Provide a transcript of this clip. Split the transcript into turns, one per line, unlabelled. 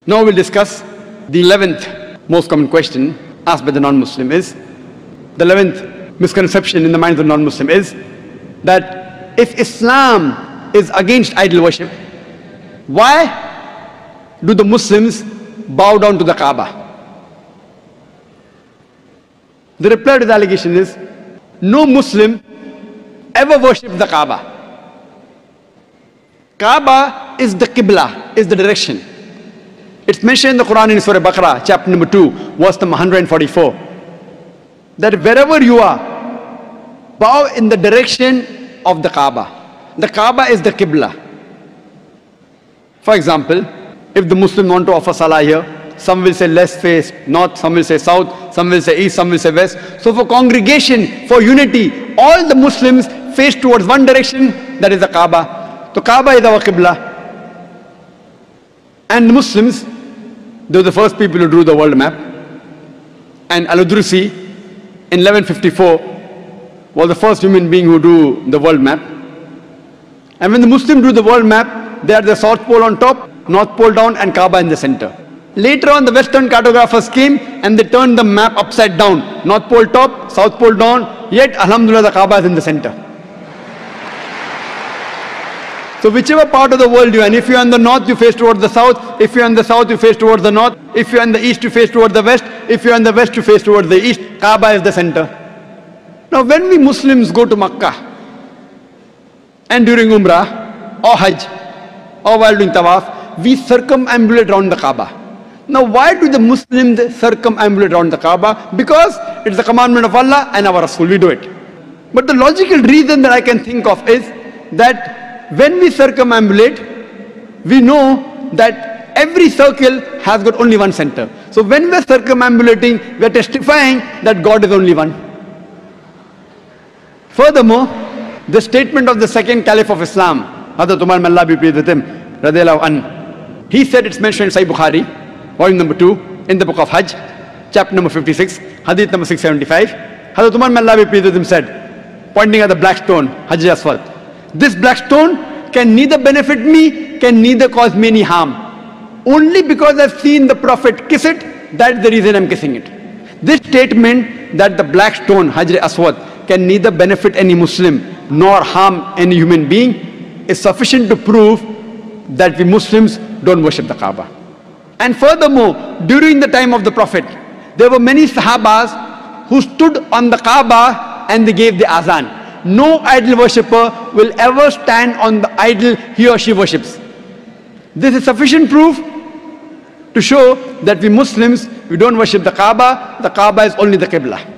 Now we'll discuss the 11th most common question asked by the non-Muslim is, the 11th misconception in the mind of the non-Muslim is that if Islam is against idol worship, why do the Muslims bow down to the Kaaba? The reply to the allegation is, no Muslim ever worshipped the Kaaba. Kaaba is the Qibla, is the direction. It's mentioned in the Quran in Surah Baqarah, chapter number 2, verse number 144, that wherever you are, bow in the direction of the Kaaba. The Kaaba is the Qibla. For example, if the Muslims want to offer Salah here, some will say let's face north, some will say south, some will say east, some will say west. So for congregation, for unity, all the Muslims face towards one direction, that is the Kaaba. So Kaaba is our Qibla. And the Muslims, they were the first people who drew the world map. And Al-Udrusi in 1154 was the first human being who drew the world map. And when the Muslims drew the world map, they had the South Pole on top, North Pole down, and Kaaba in the center. Later on, the Western cartographers came and they turned the map upside down. North Pole top, South Pole down, yet Alhamdulillah the Kaaba is in the center. So whichever part of the world you are in, if you are in the north, you face towards the south. If you are in the south, you face towards the north. If you are in the east, you face towards the west. If you are in the west, you face towards the east. Kaaba is the center. Now when we Muslims go to Makkah, and during Umrah, or Hajj, or while doing Tawaf, we circumambulate around the Kaaba. Now why do the Muslims circumambulate around the Kaaba? Because it's the commandment of Allah and our Rasul, we do it. But the logical reason that I can think of is that when we circumambulate, we know that every circle has got only one center. So when we are circumambulating, we are testifying that God is only one. Furthermore, the statement of the second Caliph of Islam, Hazrat Umar, may Allah be pleased with him, radiallahu anhu, he said, it's mentioned in Sahih Bukhari, volume number 2, in the book of Hajj, chapter number 56, hadith number 675. Hazrat Umar, may Allah be pleased with him, said, pointing at the black stone, Hajar Aswad, this black stone can neither benefit me, can neither cause me any harm. Only because I've seen the Prophet kiss it, that's the reason I'm kissing it. This statement that the black stone, Hajar Aswad, can neither benefit any Muslim nor harm any human being is sufficient to prove that we Muslims don't worship the Kaaba. And furthermore, during the time of the Prophet, there were many Sahabas who stood on the Kaaba and they gave the azan. No idol worshipper will ever stand on the idol he or she worships. This is sufficient proof to show that we Muslims, we don't worship the Kaaba is only the Qibla.